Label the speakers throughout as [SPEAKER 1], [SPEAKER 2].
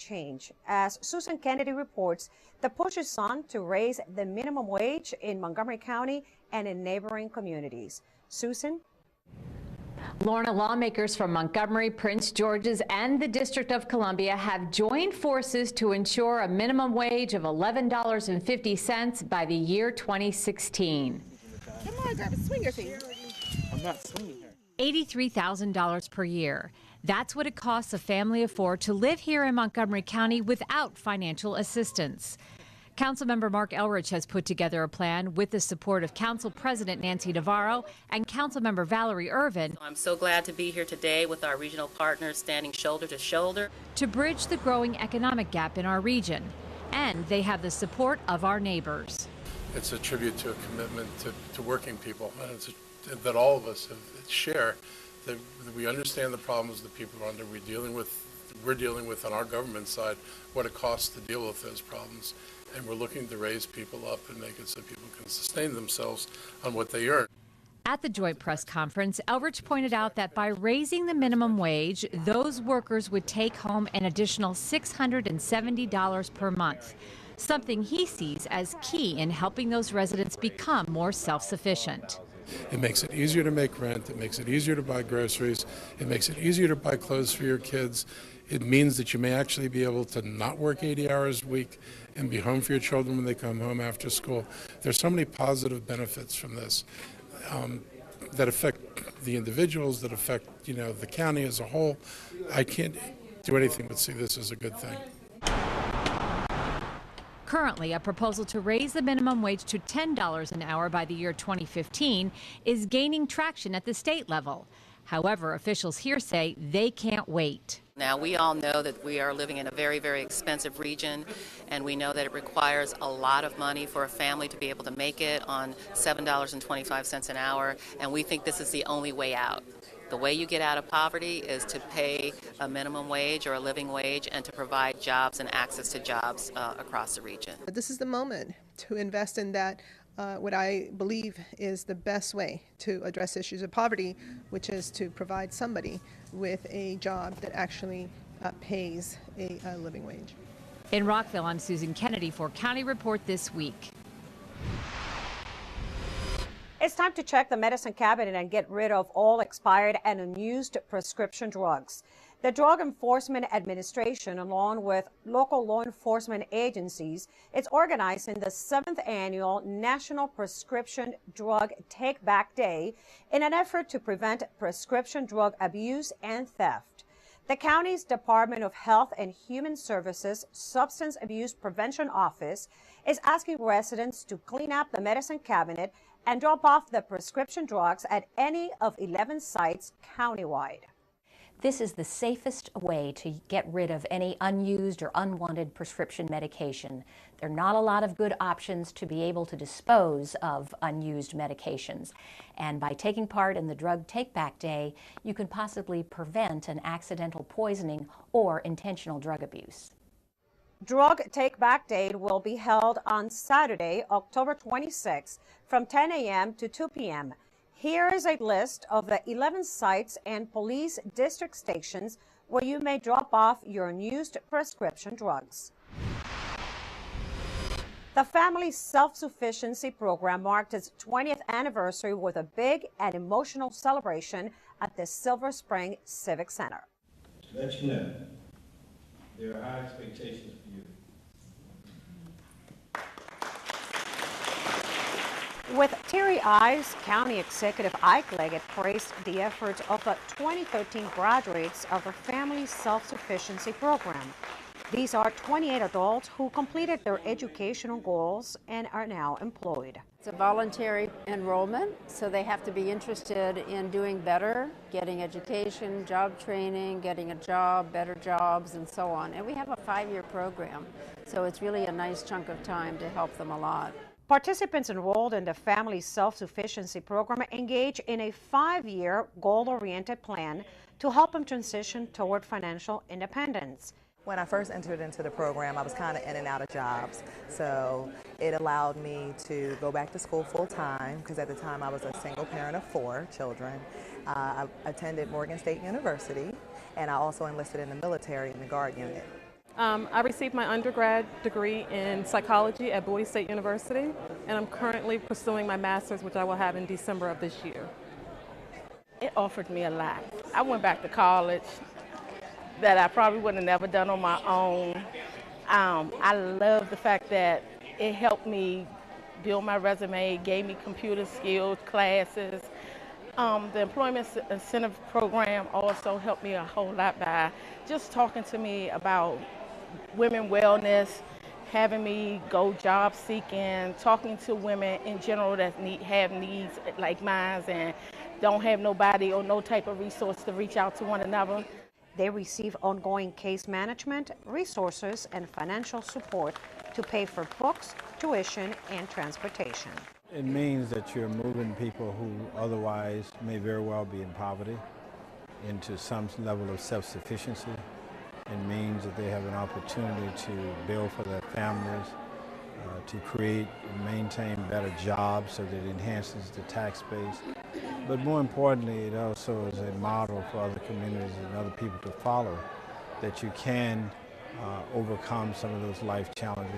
[SPEAKER 1] change. As Susan Kennedy reports, the push is on to raise the minimum wage in Montgomery County and in neighboring communities. Susan?
[SPEAKER 2] Lorna, lawmakers from Montgomery, Prince George's, and the District of Columbia have joined forces to ensure a minimum wage of $11.50 by the year 2016.
[SPEAKER 3] Come on, grab a swinger thing. I'm not swinging her.
[SPEAKER 2] $83,000 per year. That's what it costs a family of four to live here in Montgomery County without financial assistance. Councilmember Mark Elrich has put together a plan with the support of Council President Nancy Navarro and Councilmember Valerie Irvin.
[SPEAKER 4] I'm so glad to be here today with our regional partners standing shoulder to shoulder
[SPEAKER 2] to bridge the growing economic gap in our region. And they have the support of our neighbors.
[SPEAKER 5] It's a tribute to a commitment to working people, and it's that all of us share, that we understand the problems that people are under. We're dealing with on our government side what it costs to deal with those problems. And we're looking to raise people up and make it so people can sustain themselves on what they earn.
[SPEAKER 2] At the joint press conference, Elrich pointed out that by raising the minimum wage, those workers would take home an additional $670 per month, something he sees as key in helping those residents become more self-sufficient.
[SPEAKER 5] It makes it easier to make rent. It makes it easier to buy groceries. It makes it easier to buy clothes for your kids. It means that you may actually be able to not work 80 hours a week and be home for your children when they come home after school. There's so many positive benefits from this that affect the individuals, that affect, the county as a whole. I can't do anything but see this as a good thing.
[SPEAKER 2] Currently, a proposal to raise the minimum wage to $10 an hour by the year 2015 is gaining traction at the state level. However, officials here say they can't wait.
[SPEAKER 4] Now, we all know that we are living in a very, very expensive region, and we know that it requires a lot of money for a family to be able to make it on $7.25 an hour, and we think this is the only way out. The way you get out of poverty is to pay a minimum wage or a living wage and to provide jobs and access to jobs across the region.
[SPEAKER 6] This is the moment to invest in that, what I believe is the best way to address issues of poverty, which is to provide somebody with a job that actually pays a living wage.
[SPEAKER 2] In Rockville, I'm Susan Kennedy for County Report This Week.
[SPEAKER 1] It's time to check the medicine cabinet and get rid of all expired and unused prescription drugs. The Drug Enforcement Administration, along with local law enforcement agencies, is organizing the 7th annual National Prescription Drug Take Back Day in an effort to prevent prescription drug abuse and theft. The county's Department of Health and Human Services Substance Abuse Prevention Office is asking residents to clean up the medicine cabinet and drop off the prescription drugs at any of 11 sites countywide.
[SPEAKER 7] This is the safest way to get rid of any unused or unwanted prescription medication. There are not a lot of good options to be able to dispose of unused medications. And by taking part in the Drug Take Back Day, you can possibly prevent an accidental poisoning or intentional drug abuse.
[SPEAKER 1] Drug Take Back Day will be held on Saturday, October 26, from 10 a.m. to 2 p.m. Here is a list of the 11 sites and police district stations where you may drop off your unused prescription drugs. The Family Self-Sufficiency Program marked its 20th anniversary with a big and emotional celebration at the Silver Spring Civic Center.
[SPEAKER 8] To let you know, there are high expectations for you.
[SPEAKER 1] With teary eyes, County Executive Ike Leggett praised the efforts of the 2013 graduates of the Family Self-Sufficiency Program. These are 28 adults who completed their educational goals and are now employed.
[SPEAKER 9] It's a voluntary enrollment, so they have to be interested in doing better, getting education, job training, getting a job, better jobs, and so on. And we have a 5-year program, so it's really a nice chunk of time to help them a lot.
[SPEAKER 1] Participants enrolled in the Family Self-Sufficiency Program engage in a 5-year goal-oriented plan to help them transition toward financial independence.
[SPEAKER 10] When I first entered into the program, I was kind of in and out of jobs, so it allowed me to go back to school full-time, because at the time I was a single parent of 4 children. I attended Morgan State University, and I also enlisted in the military in the Guard unit.
[SPEAKER 3] I received my undergrad degree in psychology at Bowie State University, and I'm currently pursuing my master's, which I will have in December of this year.
[SPEAKER 11] It offered me a lot. I went back to college that I probably would have never done on my own. I love the fact that it helped me build my resume, gave me computer skills, classes. The Employment Incentive Program also helped me a whole lot by just talking to me about women wellness, having me go job seeking, talking to women in general that have needs like mine and don't have nobody or no type of resource to reach out to one another.
[SPEAKER 1] They receive ongoing case management, resources, and financial support to pay for books, tuition, and transportation.
[SPEAKER 12] It means that you're moving people who otherwise may very well be in poverty into some level of self-sufficiency. It means that they have an opportunity to build for their families, to create and maintain better jobs so that it enhances the tax base. But more importantly, it also is a model for other communities and other people to follow, that you can overcome some of those life challenges.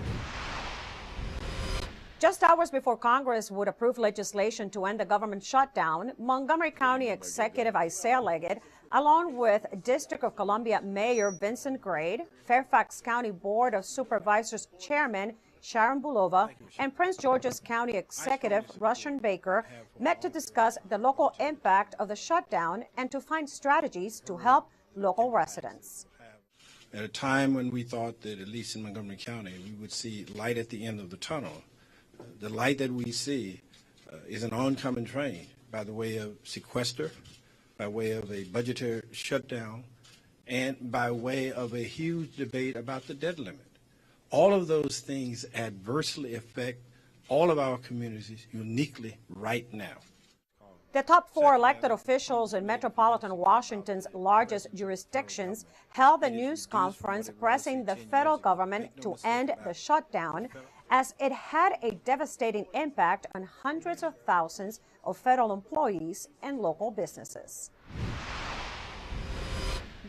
[SPEAKER 1] Just hours before Congress would approve legislation to end the government shutdown, Montgomery County Executive Isaiah Leggett, along with District of Columbia Mayor Vincent Grade, Fairfax County Board of Supervisors Chairman Sharon Bulova, and Prince George's County Executive Russian Baker met to discuss the local impact of the shutdown and to find strategies to help local residents.
[SPEAKER 13] At a time when we thought that, at least in Montgomery County, we would see light at the end of the tunnel, the light that we see is an oncoming train by the way of sequester, by way of a budgetary shutdown, and by way of a huge debate about the debt limit. All of those things adversely affect all of our communities uniquely right now.
[SPEAKER 1] The top 4 elected officials in metropolitan Washington's largest jurisdictions held a news conference pressing the federal government to end the shutdown, as it had a devastating impact on hundreds of thousands of federal employees and local businesses.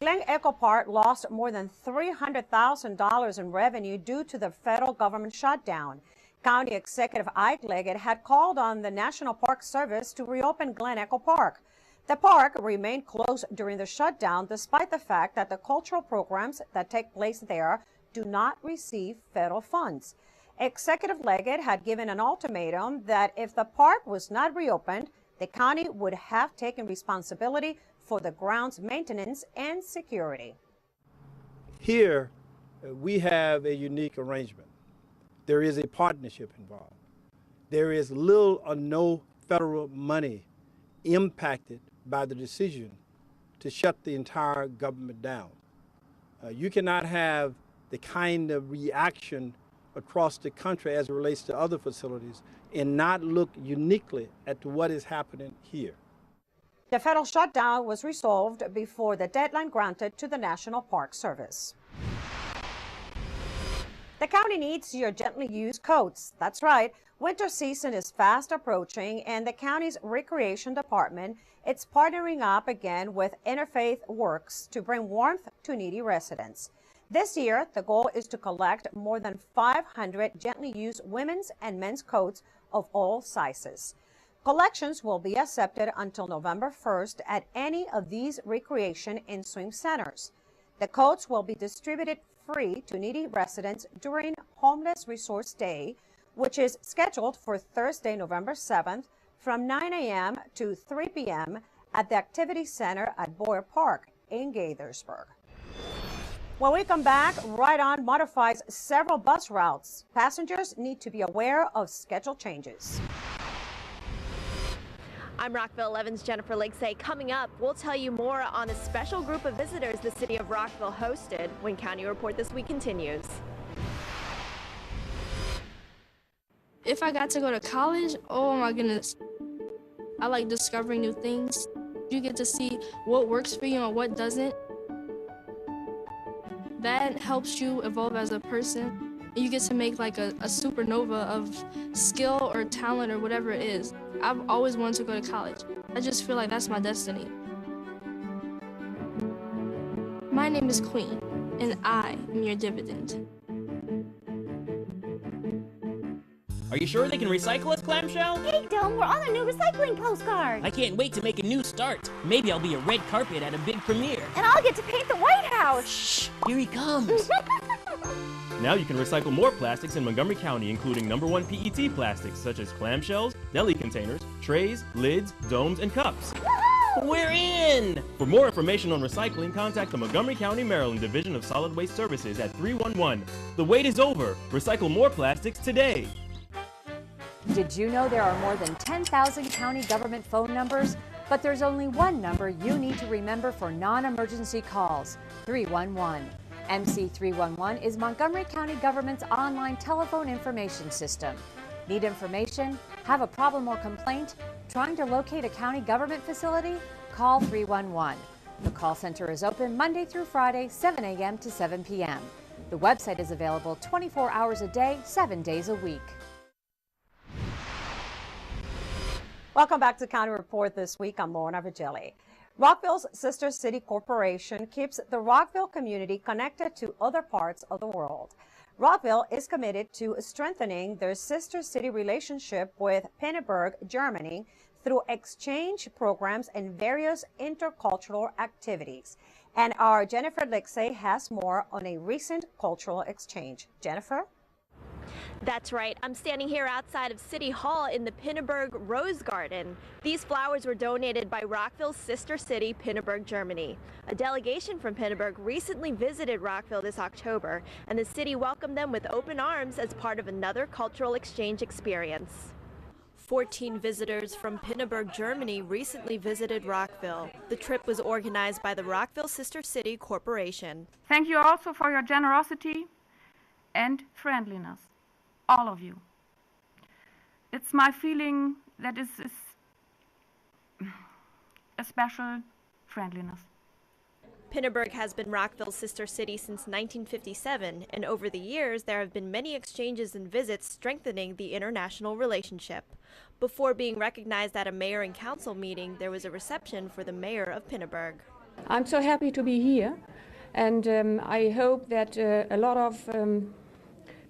[SPEAKER 1] Glen Echo Park lost more than $300,000 in revenue due to the federal government shutdown. County Executive Ike Leggett had called on the National Park Service to reopen Glen Echo Park. The park remained closed during the shutdown despite the fact that the cultural programs that take place there do not receive federal funds. Executive Leggett had given an ultimatum that if the park was not reopened, the county would have taken responsibility for the grounds maintenance and security.
[SPEAKER 12] Here, we have a unique arrangement. There is a partnership involved. There is little or no federal money impacted by the decision to shut the entire government down. You cannot have the kind of reaction across the country as it relates to other facilities and not look uniquely at what is happening here.
[SPEAKER 1] The federal shutdown was resolved before the deadline granted to the National Park Service. The county needs your gently used coats. That's right. Winter season is fast approaching, and the county's recreation department is partnering up again with Interfaith Works to bring warmth to needy residents. This year, the goal is to collect more than 500 gently used women's and men's coats of all sizes. Collections will be accepted until November 1st at any of these recreation and swim centers. The coats will be distributed free to needy residents during Homeless Resource Day, which is scheduled for Thursday, November 7th from 9 a.m. to 3 p.m. at the Activity Center at Boyer Park in Gaithersburg. When we come back, Ride On modifies several bus routes. Passengers need to be aware of schedule changes.
[SPEAKER 14] I'm Rockville 11's Jennifer Lakesay. Coming up, we'll tell you more on a special group of visitors the city of Rockville hosted when County Report This Week continues.
[SPEAKER 15] If I got to go to college, oh my goodness. I like discovering new things. You get to see what works for you and what doesn't. That helps you evolve as a person. You get to make like a supernova of skill or talent or whatever it is. I've always wanted to go to college. I just feel like that's my destiny. My name is Queen, and I am your dividend.
[SPEAKER 16] Are you sure they can recycle us, Clamshell?
[SPEAKER 17] Hey, Dome, we're on a new recycling postcard.
[SPEAKER 16] I can't wait to make a new start. Maybe I'll be a red carpet at a big premiere.
[SPEAKER 17] And I'll get to paint the White House.
[SPEAKER 16] Shh, here he comes.
[SPEAKER 18] Now you can recycle more plastics in Montgomery County, including #1 PET plastics such as clamshells, deli containers, trays, lids, domes, and cups.
[SPEAKER 16] We're in!
[SPEAKER 18] For more information on recycling, contact the Montgomery County, Maryland Division of Solid Waste Services at 311. The wait is over. Recycle more plastics today.
[SPEAKER 2] Did you know there are more than 10,000 county government phone numbers? But there's only one number you need to remember for non-emergency calls, 311. MC311 is Montgomery County government's online telephone information system. Need information? Have a problem or complaint? Trying to locate a county government facility? Call 311. The call center is open Monday through Friday, 7 a.m. to 7 p.m. The website is available 24 hours a day, 7 days a week.
[SPEAKER 1] Welcome back to County Report this week. I'm Lorna Vigili. Rockville's Sister City Corporation keeps the Rockville community connected to other parts of the world. Rockville is committed to strengthening their sister city relationship with Pinneberg, Germany, through exchange programs and various intercultural activities. And our Jennifer Lixey has more on a recent cultural exchange. Jennifer?
[SPEAKER 14] That's right. I'm standing here outside of City Hall in the Pinneberg Rose Garden. These flowers were donated by Rockville's sister city, Pinneberg, Germany. A delegation from Pinneberg recently visited Rockville this October, and the city welcomed them with open arms as part of another cultural exchange experience. 14 visitors from Pinneberg, Germany recently visited Rockville. The trip was organized by the Rockville Sister City Corporation.
[SPEAKER 19] Thank you also for your generosity and friendliness. All of you. It's my feeling that this is a special friendliness.
[SPEAKER 14] Pinneberg has been Rockville's sister city since 1957, and over the years there have been many exchanges and visits strengthening the international relationship. Before being recognized at a mayor and council meeting, there was a reception for the mayor of Pinneberg.
[SPEAKER 20] I'm so happy to be here, and I hope that a lot of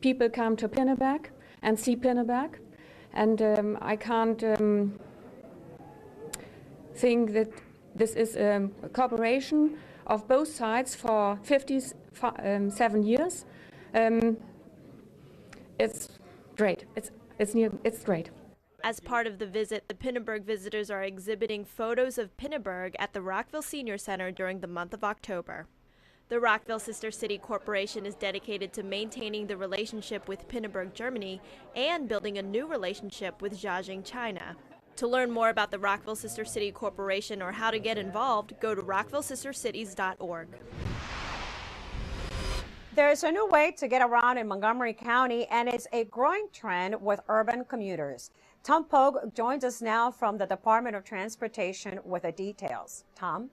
[SPEAKER 20] people come to Pinneberg and see Pinneberg, and I can't think that this is a cooperation of both sides for 57 years. It's great. It's great.
[SPEAKER 14] As part of the visit, the Pinneberg visitors are exhibiting photos of Pinneberg at the Rockville Senior Center during the month of October. The Rockville Sister City Corporation is dedicated to maintaining the relationship with Pinneberg, Germany, and building a new relationship with Jiaxing, China. To learn more about the Rockville Sister City Corporation or how to get involved, go to rockvillesistercities.org.
[SPEAKER 1] There's a new way to get around in Montgomery County, and it's a growing trend with urban commuters. Tom Pogue joins us now from the Department of Transportation with the details. Tom?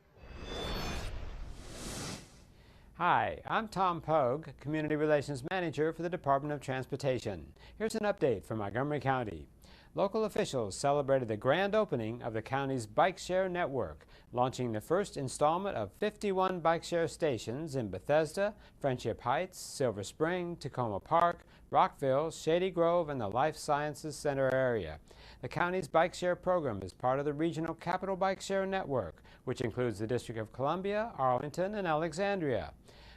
[SPEAKER 21] Hi, I'm Tom Pogue, Community Relations Manager for the Department of Transportation. Here's an update from Montgomery County. Local officials celebrated the grand opening of the county's bike share network, launching the first installment of 51 bike share stations in Bethesda, Friendship Heights, Silver Spring, Tacoma Park, Rockville, Shady Grove, and the Life Sciences Center area. The county's bike share program is part of the Regional Capital Bike Share Network, which includes the District of Columbia, Arlington, and Alexandria.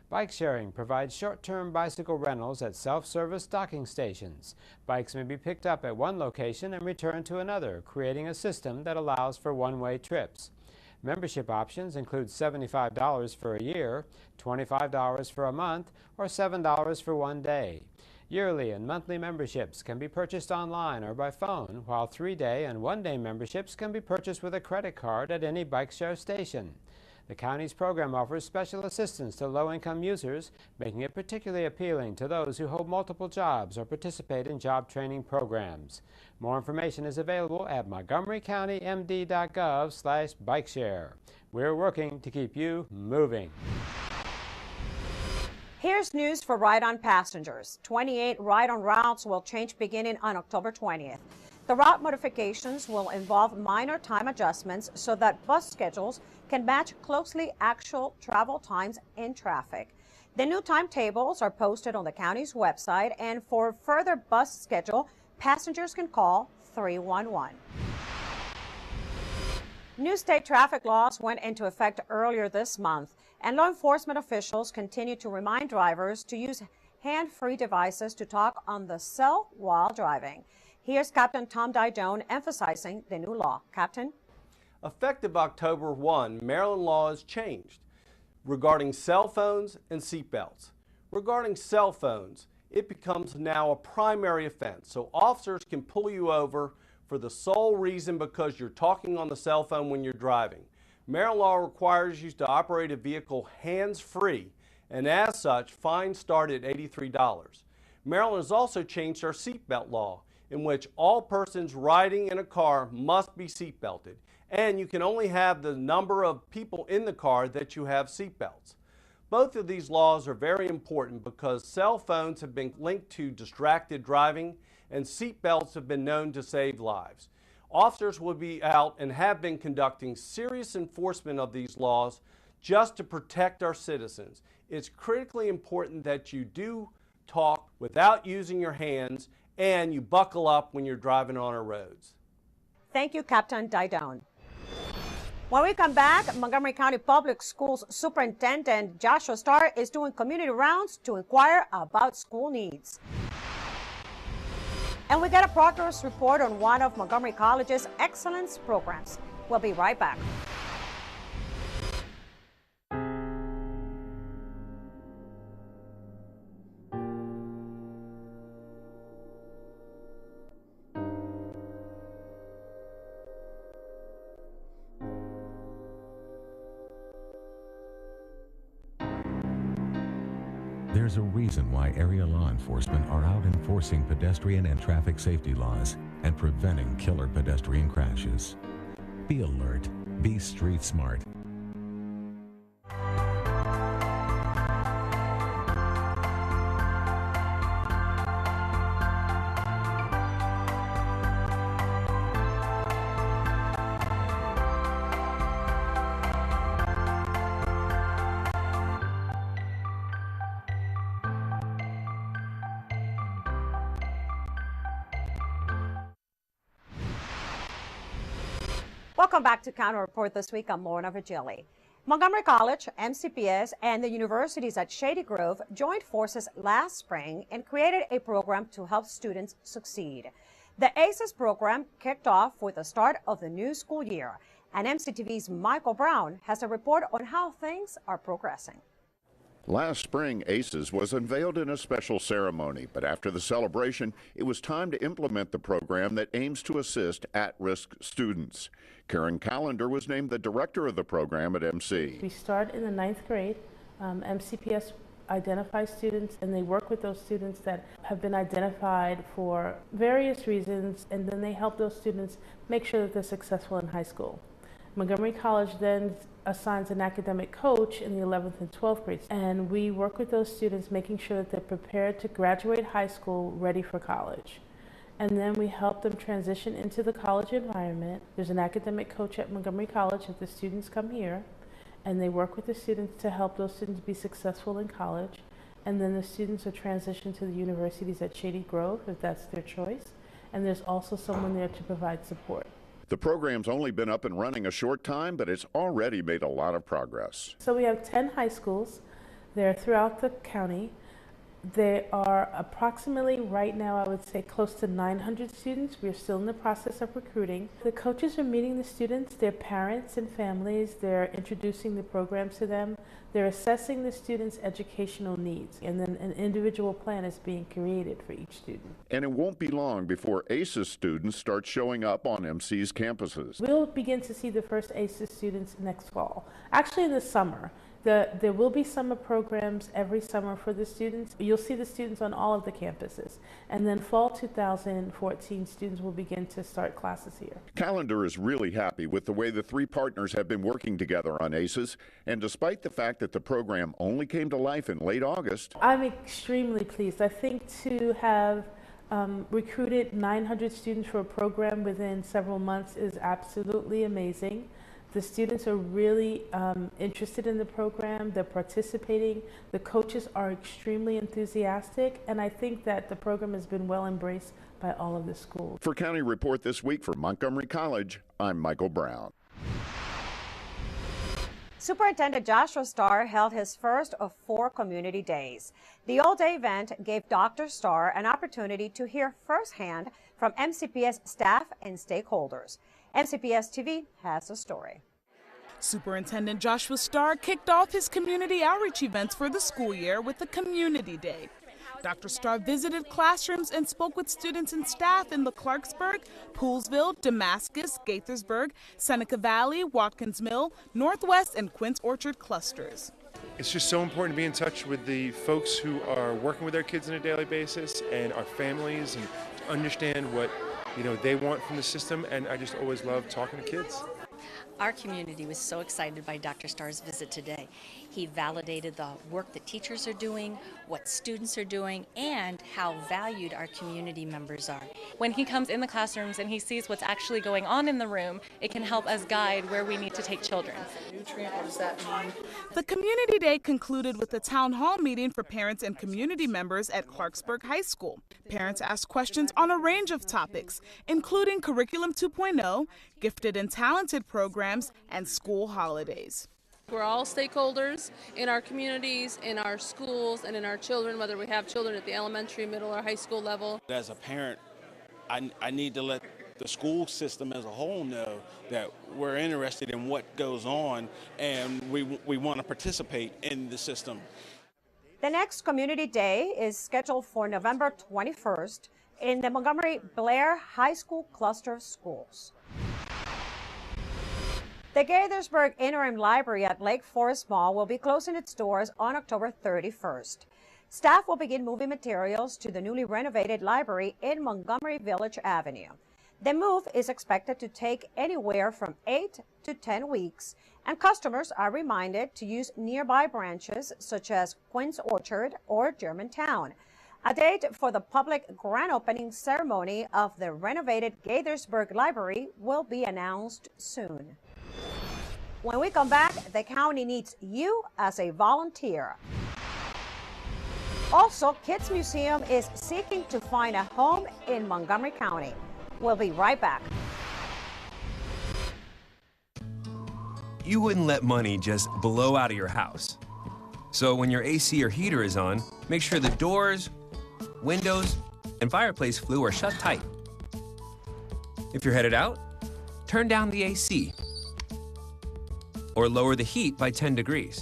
[SPEAKER 21] Bike sharing provides short-term bicycle rentals at self-service docking stations. Bikes may be picked up at one location and returned to another, creating a system that allows for one-way trips. Membership options include $75 for a year, $25 for a month, or $7 for one day. Yearly and monthly memberships can be purchased online or by phone, while 3-day and 1-day memberships can be purchased with a credit card at any bike share station. The county's program offers special assistance to low-income users, making it particularly appealing to those who hold multiple jobs or participate in job training programs. More information is available at montgomerycountymd.gov/bikeshare. We're working to keep you moving.
[SPEAKER 1] Here's news for ride-on passengers. 28 ride-on routes will change beginning on October 20th. The route modifications will involve minor time adjustments so that bus schedules can match closely actual travel times in traffic. The new timetables are posted on the county's website, and for further bus schedule, passengers can call 311. New state traffic laws went into effect earlier this month, and law enforcement officials continue to remind drivers to use hand-free devices to talk on the cell while driving. Here's Captain Tom Didone emphasizing the new law. Captain?
[SPEAKER 5] Effective October 1, Maryland law has changed regarding cell phones and seatbelts. Regarding cell phones, it becomes now a primary offense, so officers can pull you over for the sole reason because you're talking on the cell phone when you're driving. Maryland law requires you to operate a vehicle hands-free, and as such, fines start at $83. Maryland has also changed our seatbelt law, in which all persons riding in a car must be seatbelted, and you can only have the number of people in the car that you have seatbelts. Both of these laws are very important because cell phones have been linked to distracted driving, and seatbelts have been known to save lives. Officers will be out and have been conducting serious enforcement of these laws just to protect our citizens. It's critically important that you do talk without using your hands and you buckle up when you're driving on our roads.
[SPEAKER 1] Thank you, Captain Didone. When we come back, Montgomery County Public Schools Superintendent Joshua Starr is doing community rounds to inquire about school needs. And we get a progress report on one of Montgomery College's excellence programs. We'll be right back.
[SPEAKER 22] There's a reason why area law enforcement are out enforcing pedestrian and traffic safety laws and preventing killer pedestrian crashes. Be alert. Be street smart.
[SPEAKER 1] Welcome back to Counter Report this week. I'm Lorna Virgili. Montgomery College, MCPS, and the universities at Shady Grove joined forces last spring and created a program to help students succeed. The ACES program kicked off with the start of the new school year, and MCTV's Michael Brown has a report on how things are progressing.
[SPEAKER 23] Last spring, ACES was unveiled in a special ceremony, but after the celebration, it was time to implement the program that aims to assist at-risk students. Karen Callender was named the director of the program at MC.
[SPEAKER 24] We start in the 9th grade. MCPS identifies students, and they work with those students that have been identified for various reasons, and then they help those students make sure that they're successful in high school. Montgomery College then assigns an academic coach in the 11th and 12th grades, and we work with those students making sure that they're prepared to graduate high school ready for college. And then we help them transition into the college environment. There's an academic coach at Montgomery College if the students come here, and they work with the students to help those students be successful in college. And then the students are transitioned to the universities at Shady Grove if that's their choice. And there's also someone there to provide support.
[SPEAKER 23] The program's only been up and running a short time, but it's already made a lot of progress.
[SPEAKER 24] So we have 10 high schools. They're throughout the county. There are approximately, right now, I would say close to 900 students. We're still in the process of recruiting. The coaches are meeting the students, their parents and families. They're introducing the programs to them. They're assessing the students' educational needs, and then an individual plan is being created for each student.
[SPEAKER 23] And it won't be long before ACES students start showing up on MC's campuses.
[SPEAKER 24] We'll begin to see the first ACES students next fall, actually in the summer. There will be summer programs every summer for the students. You'll see the students on all of the campuses. And then fall 2014, students will begin to start classes here.
[SPEAKER 23] Callender is really happy with the way the three partners have been working together on ACES. And despite the fact that the program only came to life in late August,
[SPEAKER 24] I'm extremely pleased. I think to have recruited 900 students for a program within several months is absolutely amazing. The students are really interested in the program. They're participating. The coaches are extremely enthusiastic, and I think that the program has been well embraced by all of the schools.
[SPEAKER 23] For County Report this week from Montgomery College, I'm Michael Brown.
[SPEAKER 1] Superintendent Joshua Starr held his first of 4 community days. The all-day event gave Dr. Starr an opportunity to hear firsthand from MCPS staff and stakeholders. MCPS TV has the story.
[SPEAKER 4] Superintendent Joshua Starr kicked off his community outreach events for the school year with a community day. Dr. Starr visited classrooms and spoke with students and staff in the Clarksburg, Poolesville, Damascus, Gaithersburg, Seneca Valley, Watkins Mill, Northwest, and Quince Orchard clusters.
[SPEAKER 6] It's just so important to be in touch with the folks who are working with their kids on a daily basis and our families, and to understand what they want from the system. And I just always love talking to kids.
[SPEAKER 7] Our community was so excited by Dr. Starr's visit today. He validated the work that teachers are doing, what students are doing, and how valued our community members are.
[SPEAKER 8] When he comes in the classrooms and he sees what's actually going on in the room, it can help us guide where we need to take children.
[SPEAKER 4] What does that mean? The community day concluded with a town hall meeting for parents and community members at Clarksburg High School. Parents asked questions on a range of topics, including Curriculum 2.0, gifted and talented programs, and school holidays.
[SPEAKER 25] We're all stakeholders in our communities, in our schools, and in our children, whether we have children at the elementary, middle, or high school level.
[SPEAKER 26] As a parent, I need to let the school system as a whole know that we're interested in what goes on, and we want to participate in the system.
[SPEAKER 1] The next Community Day is scheduled for November 21st in the Montgomery Blair High School cluster of schools. The Gaithersburg Interim Library at Lake Forest Mall will be closing its doors on October 31st. Staff will begin moving materials to the newly renovated library in Montgomery Village Avenue. The move is expected to take anywhere from 8 to 10 weeks, and customers are reminded to use nearby branches such as Quince Orchard or Germantown. A date for the public grand opening ceremony of the renovated Gaithersburg Library will be announced soon. When we come back, the county needs you as a volunteer. Also, Kids Museum is seeking to find a home in Montgomery County. We'll be right back.
[SPEAKER 27] You wouldn't let money just blow out of your house. So when your AC or heater is on, make sure the doors, windows, and fireplace flue are shut tight. If you're headed out, turn down the AC or lower the heat by 10 degrees.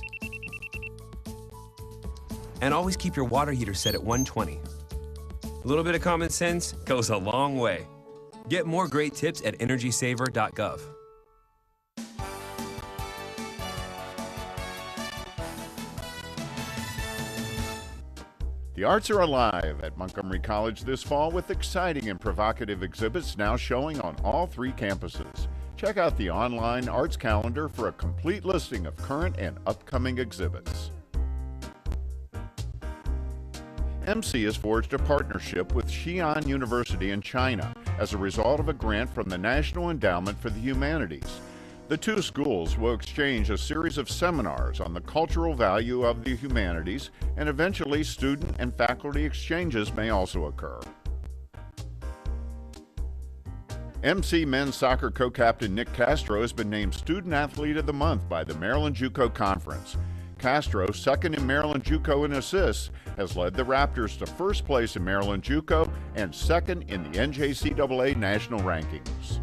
[SPEAKER 27] And always keep your water heater set at 120. A little bit of common sense goes a long way. Get more great tips at energysaver.gov.
[SPEAKER 23] The arts are alive at Montgomery College this fall with exciting and provocative exhibits now showing on all 3 campuses. Check out the online arts calendar for a complete listing of current and upcoming exhibits. MC has forged a partnership with Xi'an University in China as a result of a grant from the National Endowment for the Humanities. The 2 schools will exchange a series of seminars on the cultural value of the humanities, and eventually student and faculty exchanges may also occur. MC men's soccer co-captain Nick Castro has been named Student Athlete of the Month by the Maryland JUCO Conference. Castro, second in Maryland JUCO in assists, has led the Raptors to first place in Maryland JUCO and second in the NJCAA national rankings.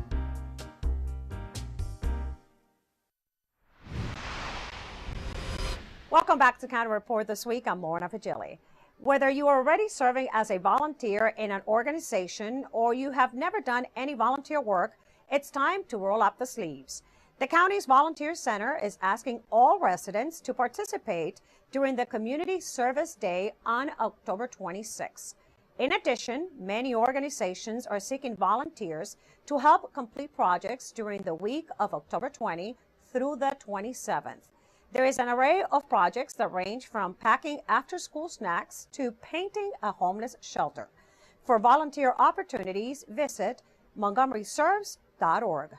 [SPEAKER 1] Welcome back to County Report this week. I'm Lorna Vigili. Whether you are already serving as a volunteer in an organization or you have never done any volunteer work, it's time to roll up the sleeves. The county's Volunteer Center is asking all residents to participate during the Community Service Day on October 26. In addition, many organizations are seeking volunteers to help complete projects during the week of October 20 through the 27th. There is an array of projects that range from packing after-school snacks to painting a homeless shelter. For volunteer opportunities, visit montgomeryserves.org.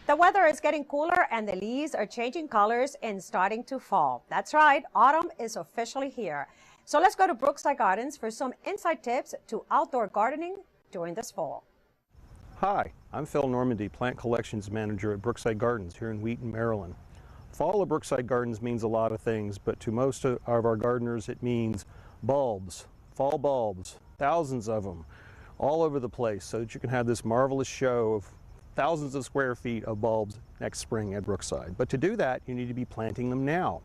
[SPEAKER 1] The weather is getting cooler and the leaves are changing colors and starting to fall. That's right, autumn is officially here. So let's go to Brookside Gardens for some inside tips to outdoor gardening during this fall.
[SPEAKER 3] Hi, I'm Phil Normandy, Plant Collections Manager at Brookside Gardens here in Wheaton, Maryland. Fall at Brookside Gardens means a lot of things, but to most of our gardeners it means bulbs, fall bulbs, thousands of them, all over the place, so that you can have this marvelous show of thousands of square feet of bulbs next spring at Brookside. But to do that, you need to be planting them now.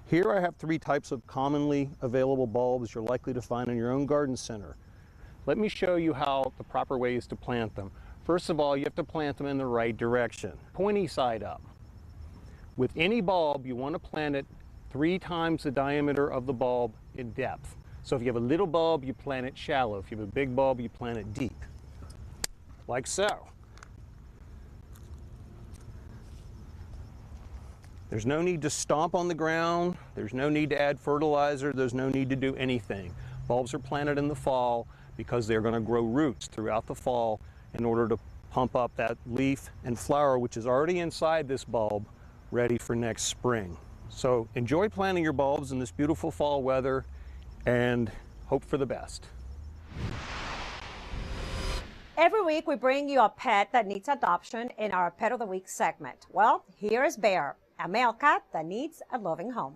[SPEAKER 3] Here I have 3 types of commonly available bulbs you're likely to find in your own garden center. Let me show you how the proper way is to plant them. First of all, you have to plant them in the right direction, pointy side up. With any bulb, you want to plant it 3 times the diameter of the bulb in depth. So if you have a little bulb, you plant it shallow. If you have a big bulb, you plant it deep, like so. There's no need to stomp on the ground. There's no need to add fertilizer. There's no need to do anything. Bulbs are planted in the fall because they're going to grow roots throughout the fall in order to pump up that leaf and flower, which is already inside this bulb, ready for next spring. So enjoy planting your bulbs in this beautiful fall weather and hope for the best.
[SPEAKER 1] Every week we bring you a pet that needs adoption in our Pet of the Week segment. Well, here is Bear, a male cat that needs a loving home.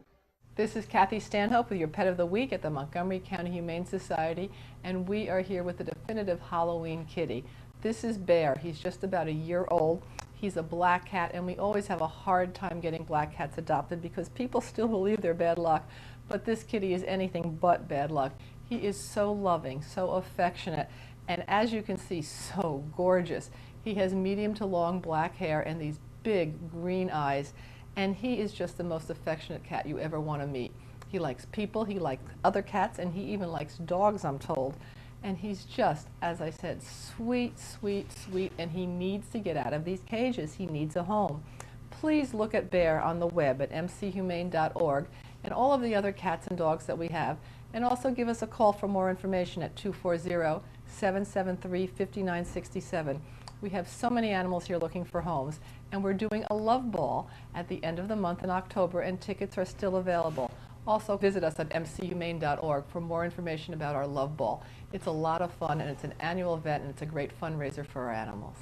[SPEAKER 9] This is Kathy Stanhope with your Pet of the Week at the Montgomery County Humane Society, and we are here with the definitive Halloween kitty. This is Bear. He's just about a year old. He's a black cat, and we always have a hard time getting black cats adopted because people still believe they're bad luck, but this kitty is anything but bad luck. He is so loving, so affectionate, and as you can see, so gorgeous. He has medium to long black hair and these big green eyes, and he is just the most affectionate cat you ever want to meet. He likes people, he likes other cats, and he even likes dogs, I'm told. And he's just, as I said, sweet, sweet, sweet, and he needs to get out of these cages. He needs a home. Please look at Bear on the web at mchumane.org and all of the other cats and dogs that we have, and also give us a call for more information at 240-773-5967. We have so many animals here looking for homes, and we're doing a love ball at the end of the month in October, and tickets are still available. Also visit us at mchumane.org for more information about our love ball. It's a lot of fun, and it's an annual event, and it's a great fundraiser for our animals.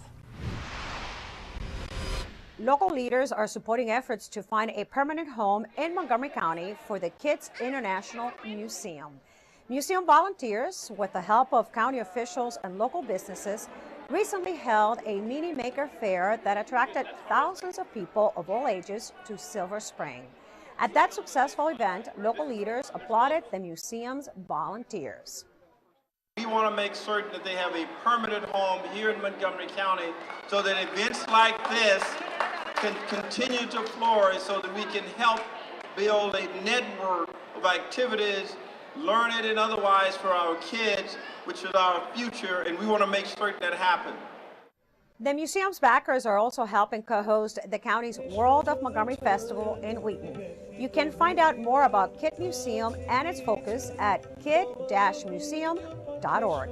[SPEAKER 1] Local leaders are supporting efforts to find a permanent home in Montgomery County for the Kids International Museum. Museum volunteers, with the help of county officials and local businesses, recently held a mini maker fair that attracted thousands of people of all ages to Silver Spring. At that successful event, local leaders applauded the museum's volunteers.
[SPEAKER 10] We want to make certain that they have a permanent home here in Montgomery County so that events like this can continue to flourish, so that we can help build a network of activities, learning and otherwise, for our kids, which is our future, and we want to make certain that happens.
[SPEAKER 1] The museum's backers are also helping co-host the county's World of Montgomery Festival in Wheaton. You can find out more about Kid Museum and its focus at kid-museum.org.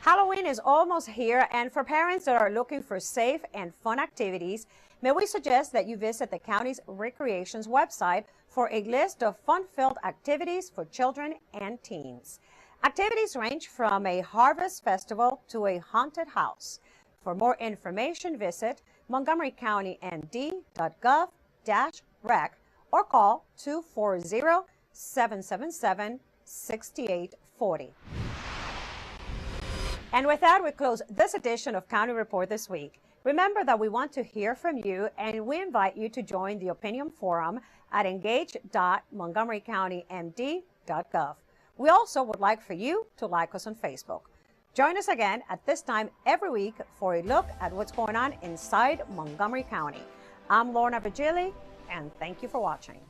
[SPEAKER 1] Halloween is almost here, and for parents that are looking for safe and fun activities, may we suggest that you visit the county's Recreations website for a list of fun-filled activities for children and teens. Activities range from a harvest festival to a haunted house. For more information, visit montgomerycountymd.gov/rec or call 240-777-6840. And with that, we close this edition of County Report this week. Remember that we want to hear from you, and we invite you to join the Opinion Forum at engage.montgomerycountymd.gov. We also would like for you to like us on Facebook. Join us again at this time every week for a look at what's going on inside Montgomery County. I'm Lorna Virgili, and thank you for watching.